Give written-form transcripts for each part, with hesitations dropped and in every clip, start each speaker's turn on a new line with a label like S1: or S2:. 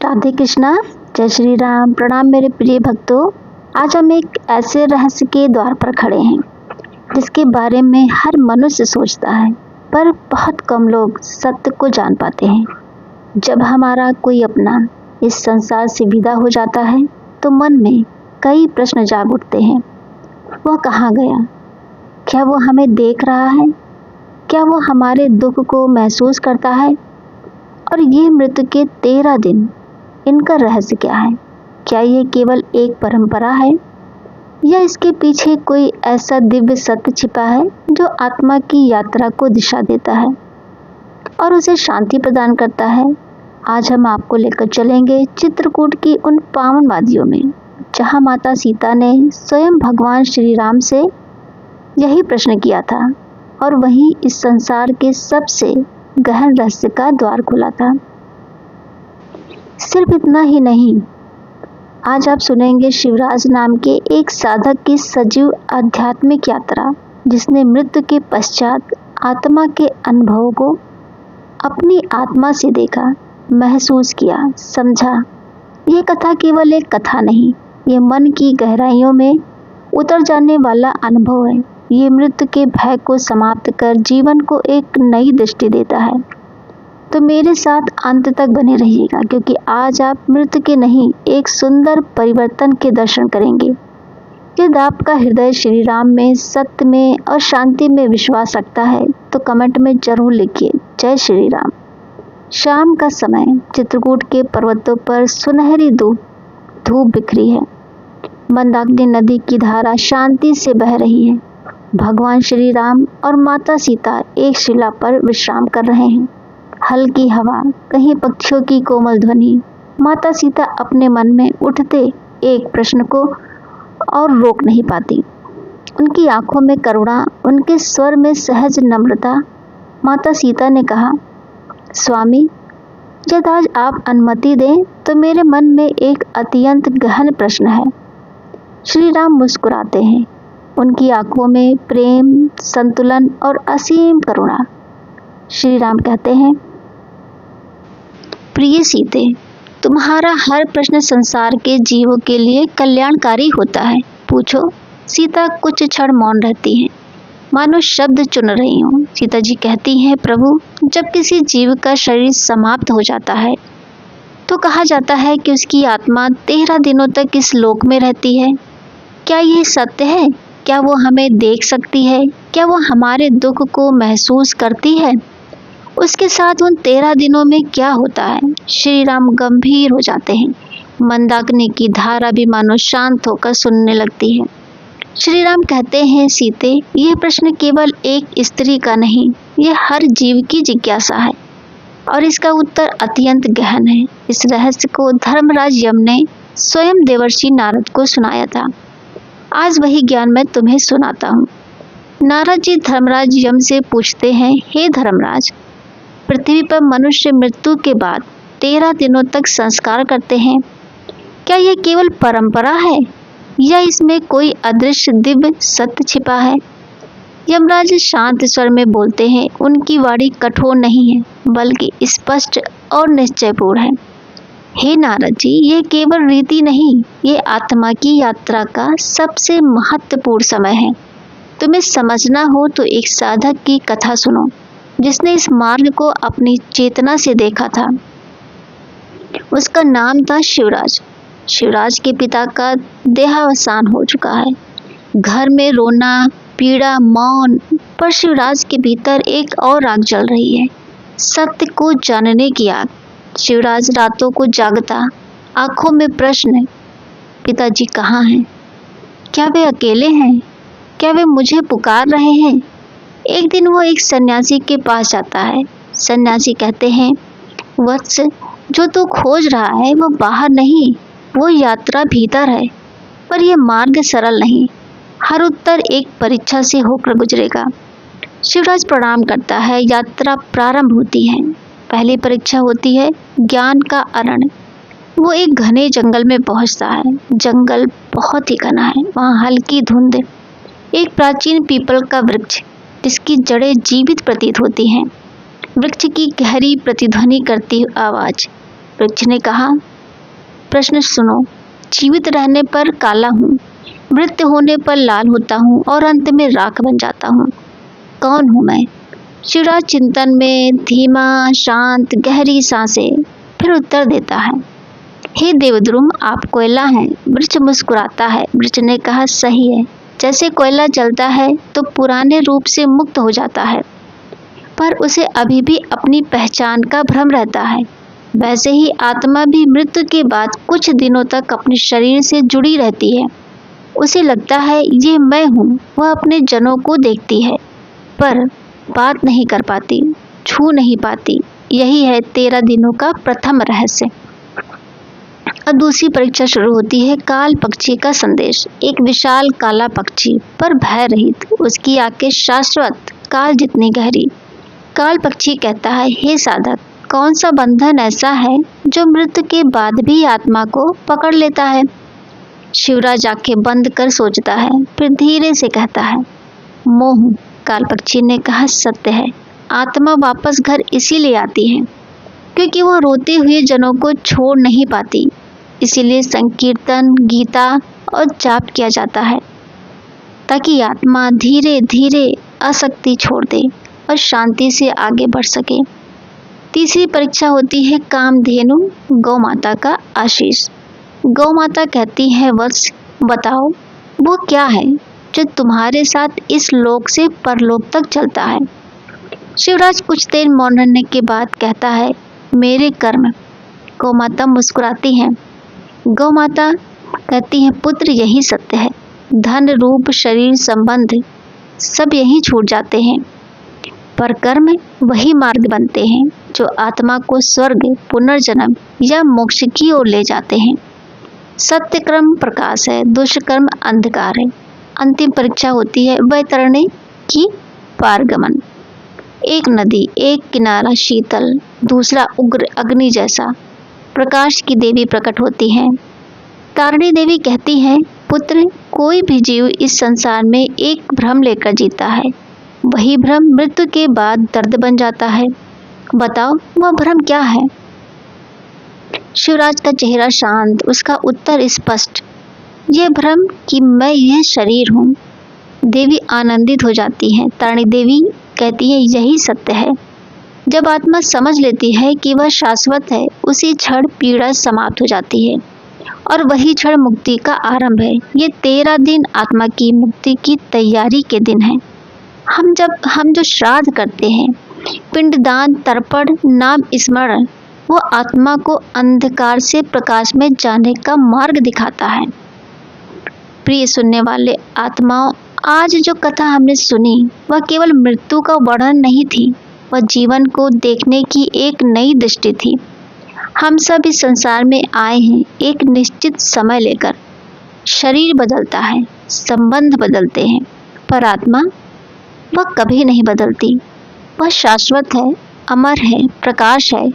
S1: राधे कृष्णा, जय श्री राम। प्रणाम मेरे प्रिय भक्तों। आज हम एक ऐसे रहस्य के द्वार पर खड़े हैं जिसके बारे में हर मनुष्य सोचता है, पर बहुत कम लोग सत्य को जान पाते हैं। जब हमारा कोई अपना इस संसार से विदा हो जाता है तो मन में कई प्रश्न जाग उठते हैं। वह कहाँ गया? क्या वो हमें देख रहा है? क्या वो हमारे दुख को महसूस करता है? और ये मृत्यु के 13 दिन, इनका रहस्य क्या है? क्या ये केवल एक परंपरा है या इसके पीछे कोई ऐसा दिव्य सत्य छिपा है जो आत्मा की यात्रा को दिशा देता है और उसे शांति प्रदान करता है? आज हम आपको लेकर चलेंगे चित्रकूट की उन पावन वादियों में जहाँ माता सीता ने स्वयं भगवान श्री राम से यही प्रश्न किया था और वहीं इस संसार के सबसे गहन रहस्य का द्वार खुला था। सिर्फ इतना ही नहीं, आज आप सुनेंगे शिवराज नाम के एक साधक की सजीव आध्यात्मिक यात्रा, जिसने मृत्यु के पश्चात आत्मा के अनुभव को अपनी आत्मा से देखा, महसूस किया, समझा। यह कथा केवल एक कथा नहीं, ये मन की गहराइयों में उतर जाने वाला अनुभव है। ये मृत्यु के भय को समाप्त कर जीवन को एक नई दृष्टि देता है। तो मेरे साथ अंत तक बने रहिएगा, क्योंकि आज आप मृत्यु के नहीं, एक सुंदर परिवर्तन के दर्शन करेंगे। यदि आपका हृदय श्री राम में, सत्य में और शांति में विश्वास रखता है तो कमेंट में जरूर लिखिए जय श्री राम। शाम का समय, चित्रकूट के पर्वतों पर सुनहरी धूप बिखरी है। मंदाकिनी नदी की धारा शांति से बह रही है। भगवान श्री राम और माता सीता एक शिला पर विश्राम कर रहे हैं। हल्की हवा, कहीं पक्षियों की कोमल ध्वनि। माता सीता अपने मन में उठते एक प्रश्न को और रोक नहीं पाती। उनकी आंखों में करुणा, उनके स्वर में सहज नम्रता। माता सीता ने कहा, स्वामी, यदि आज आप अनुमति दें तो मेरे मन में एक अत्यंत गहन प्रश्न है। श्री राम मुस्कुराते हैं। उनकी आंखों में प्रेम, संतुलन और असीम करुणा। श्री राम कहते हैं, प्रिय सीते, तुम्हारा हर प्रश्न संसार के जीवों के लिए कल्याणकारी होता है। पूछो। सीता कुछ क्षण मौन रहती हैं, मानो शब्द चुन रही हूँ। सीता जी कहती हैं, प्रभु, जब किसी जीव का शरीर समाप्त हो जाता है तो कहा जाता है कि उसकी आत्मा 13 दिनों तक इस लोक में रहती है। क्या यह सत्य है? क्या वो हमें देख सकती है? क्या वो हमारे दुख को महसूस करती है? उसके साथ उन 13 दिनों में क्या होता है? श्री राम गंभीर हो जाते हैं। मंदाकिनी की धारा भी मानो शांत होकर सुनने लगती है। श्री राम कहते हैं, सीते, यह प्रश्न केवल एक स्त्री का नहीं, यह हर जीव की जिज्ञासा है और इसका उत्तर अत्यंत गहन है। इस रहस्य को धर्मराज यम ने स्वयं देवर्षि नारद को सुनाया था। आज वही ज्ञान मैं तुम्हें सुनाता हूँ। नारद जी धर्मराज यम से पूछते हैं, हे धर्मराज, पृथ्वी पर मनुष्य मृत्यु के बाद 13 दिनों तक संस्कार करते हैं। क्या यह केवल परंपरा है या इसमें कोई अदृश्य दिव्य सत्य छिपा है? यमराज शांत स्वर में बोलते हैं। उनकी वाणी कठोर नहीं है, बल्कि स्पष्ट और निश्चयपूर्ण है। हे नारद जी, ये केवल रीति नहीं, ये आत्मा की यात्रा का सबसे महत्वपूर्ण समय है। तुम्हें समझना हो तो एक साधक की कथा सुनो, जिसने इस मार्ग को अपनी चेतना से देखा था। उसका नाम था शिवराज। शिवराज के पिता का देहावसान हो चुका है। घर में रोना, पीड़ा, मौन, पर शिवराज के भीतर एक और आग जल रही है, सत्य को जानने की आग। शिवराज रातों को जागता, आंखों में प्रश्न, पिताजी कहाँ हैं? क्या वे अकेले हैं? क्या वे मुझे पुकार रहे हैं? एक दिन वो एक सन्यासी के पास जाता है। सन्यासी कहते हैं, वत्स, जो तू खोज रहा है वो बाहर नहीं, वो यात्रा भीतर है। पर यह मार्ग सरल नहीं, हर उत्तर एक परीक्षा से होकर गुजरेगा। शिवराज प्रणाम करता है। यात्रा प्रारंभ होती है। पहली परीक्षा होती है ज्ञान का अरण्य। वो एक घने जंगल में पहुंचता है। जंगल बहुत ही घना है। वहाँ हल्की धुंध, एक प्राचीन पीपल का वृक्ष जिसकी जड़ें जीवित प्रतीत होती हैं। वृक्ष की गहरी प्रतिध्वनि करती आवाज। वृक्ष ने कहा, प्रश्न सुनो। जीवित रहने पर काला हूँ, मृत्यु होने पर लाल होता हूँ और अंत में राख बन जाता हूँ। कौन हूँ मैं? शिवराज चिंतन में धीमा, शांत, गहरी सांसें, फिर उत्तर देता है, हे देवद्रुम, आप कोयला हैं। वृक्ष मुस्कुराता है। वृक्ष ने कहा, सही है। जैसे कोयला जलता है तो पुराने रूप से मुक्त हो जाता है, पर उसे अभी भी अपनी पहचान का भ्रम रहता है। वैसे ही आत्मा भी मृत्यु के बाद कुछ दिनों तक अपने शरीर से जुड़ी रहती है। उसे लगता है ये मैं हूँ। वह अपने जनों को देखती है, पर बात नहीं कर पाती, छू नहीं पाती। यही है 13 दिनों का प्रथम रहस्य। अब दूसरी परीक्षा शुरू होती है। काल पक्षी का संदेश। एक विशाल काला पक्षी, पर भय रहित, उसकी आंखें शाश्वत, काल जितनी गहरी। काल पक्षी कहता है, हे साधक, कौन सा बंधन ऐसा है जो मृत्यु के बाद भी आत्मा को पकड़ लेता है? शिवराज आंखें बंद कर सोचता है, फिर धीरे से कहता है, मोह। काल पक्षी ने कहा, सत्य है। आत्मा वापस घर इसीलिए आती है क्योंकि वह रोते हुए जनों को छोड़ नहीं पाती। इसीलिए संकीर्तन, गीता और जाप किया जाता है, ताकि आत्मा धीरे धीरे आसक्ति छोड़ दे और शांति से आगे बढ़ सके। तीसरी परीक्षा होती है कामधेनु गौ माता का आशीष। गौ माता कहती है, वत्स, बताओ वो क्या है जो तुम्हारे साथ इस लोक से परलोक तक चलता है? शिवराज कुछ देर मौन रहने के बाद कहता है, मेरे कर्म। गौ माता मुस्कुराती हैं। गौ माता कहती है, पुत्र, यही सत्य है। धन, रूप, शरीर, संबंध सब यही छूट जाते हैं, पर कर्म वही मार्ग बनते हैं जो आत्मा को स्वर्ग, पुनर्जन्म या मोक्ष की ओर ले जाते हैं। सत्य कर्म प्रकाश है, दुष्कर्म अंधकार है। अंतिम परीक्षा होती है वैतरणी की पारगमन। एक नदी, एक किनारा शीतल, दूसरा उग्र अग्नि जैसा। प्रकाश की देवी प्रकट होती हैं। तारिणी देवी कहती है, पुत्र, कोई भी जीव इस संसार में एक भ्रम लेकर जीता है। वही भ्रम मृत्यु के बाद दर्द बन जाता है। बताओ वह भ्रम क्या है? शिवराज का चेहरा शांत, उसका उत्तर स्पष्ट, यह भ्रम कि मैं यह शरीर हूँ। देवी आनंदित हो जाती हैं। तारिणी देवी कहती है, यही सत्य है। जब आत्मा समझ लेती है कि वह शाश्वत है, उसी क्षण पीड़ा समाप्त हो जाती है और वही क्षण मुक्ति का आरंभ है। ये 13 दिन आत्मा की मुक्ति की तैयारी के दिन हैं। हम जो श्राद्ध करते हैं, पिंडदान, तर्पण, नाम स्मरण, वो आत्मा को अंधकार से प्रकाश में जाने का मार्ग दिखाता है। प्रिय सुनने वाले आत्माओं, आज जो कथा हमने सुनी वह केवल मृत्यु का वर्णन नहीं थी, वह जीवन को देखने की एक नई दृष्टि थी। हम सब इस संसार में आए हैं एक निश्चित समय लेकर। शरीर बदलता है, संबंध बदलते हैं, पर आत्मा वह कभी नहीं बदलती। वह शाश्वत है, अमर है, प्रकाश है।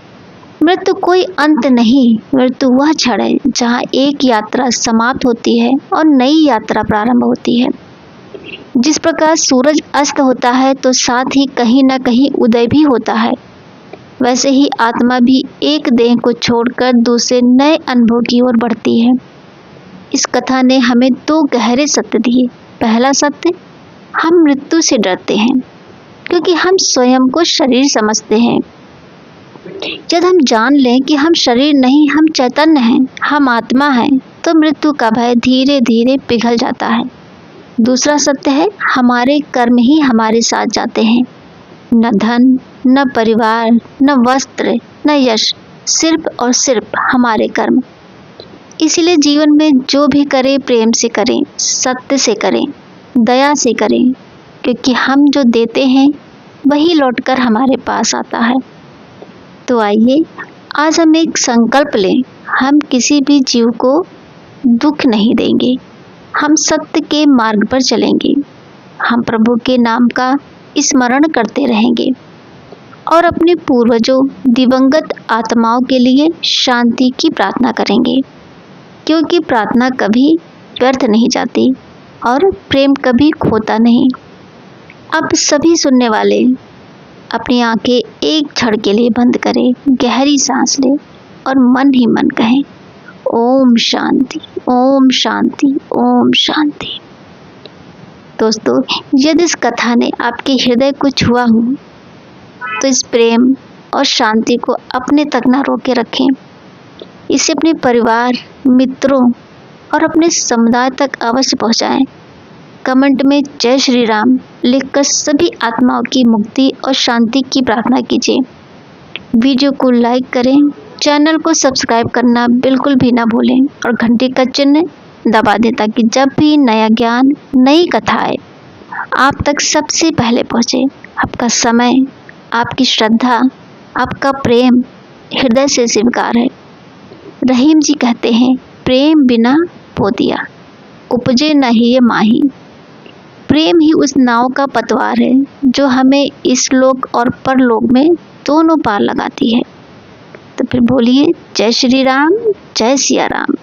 S1: मृत्यु कोई अंत नहीं, मृत्यु वह क्षण है जहाँ एक यात्रा समाप्त होती है और नई यात्रा प्रारंभ होती है। जिस प्रकार सूरज अस्त होता है तो साथ ही कहीं न कहीं उदय भी होता है, वैसे ही आत्मा भी एक देह को छोड़कर दूसरे नए अनुभव की ओर बढ़ती है। इस कथा ने हमें 2 गहरे सत्य दिए। पहला सत्य, हम मृत्यु से डरते हैं क्योंकि हम स्वयं को शरीर समझते हैं। जब हम जान लें कि हम शरीर नहीं, हम चैतन्य हैं, हम आत्मा हैं, तो मृत्यु का भय धीरे धीरे पिघल जाता है। दूसरा सत्य है, हमारे कर्म ही हमारे साथ जाते हैं। न धन, न परिवार, न वस्त्र, न यश, सिर्फ और सिर्फ हमारे कर्म। इसलिए जीवन में जो भी करें प्रेम से करें, सत्य से करें, दया से करें, क्योंकि हम जो देते हैं वही लौटकर हमारे पास आता है। तो आइए आज हम एक संकल्प लें, हम किसी भी जीव को दुख नहीं देंगे, हम सत्य के मार्ग पर चलेंगे, हम प्रभु के नाम का स्मरण करते रहेंगे और अपने पूर्वजों, दिवंगत आत्माओं के लिए शांति की प्रार्थना करेंगे, क्योंकि प्रार्थना कभी व्यर्थ नहीं जाती और प्रेम कभी खोता नहीं। अब सभी सुनने वाले अपनी आंखें एक क्षण के लिए बंद करें, गहरी सांस लें और मन ही मन कहें, ओम शांति, ओम शांति, ओम शांति। दोस्तों, यदि इस कथा ने आपके हृदय को छुआ हो तो इस प्रेम और शांति को अपने तक ना रोके रखें। इसे अपने परिवार, मित्रों और अपने समुदाय तक अवश्य पहुंचाएं। कमेंट में जय श्री राम लिखकर सभी आत्माओं की मुक्ति और शांति की प्रार्थना कीजिए। वीडियो को लाइक करें, चैनल को सब्सक्राइब करना बिल्कुल भी ना भूलें और घंटी का चिन्ह दबा दें ताकि जब भी नया ज्ञान, नई कथा आए आप तक सबसे पहले पहुंचे। आपका समय, आपकी श्रद्धा, आपका प्रेम हृदय से स्वीकार है। रहीम जी कहते हैं, प्रेम बिना पोतिया उपजे न ही ये माही। प्रेम ही उस नाव का पतवार है जो हमें इस लोक और परलोक में दोनों पार लगाती है। तो फिर बोलिए जय श्री राम, जय सिया राम।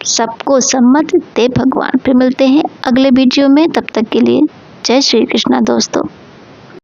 S1: सबको सम्मत दे भगवान। फिर मिलते हैं अगले वीडियो में, तब तक के लिए जय श्री कृष्णा दोस्तों।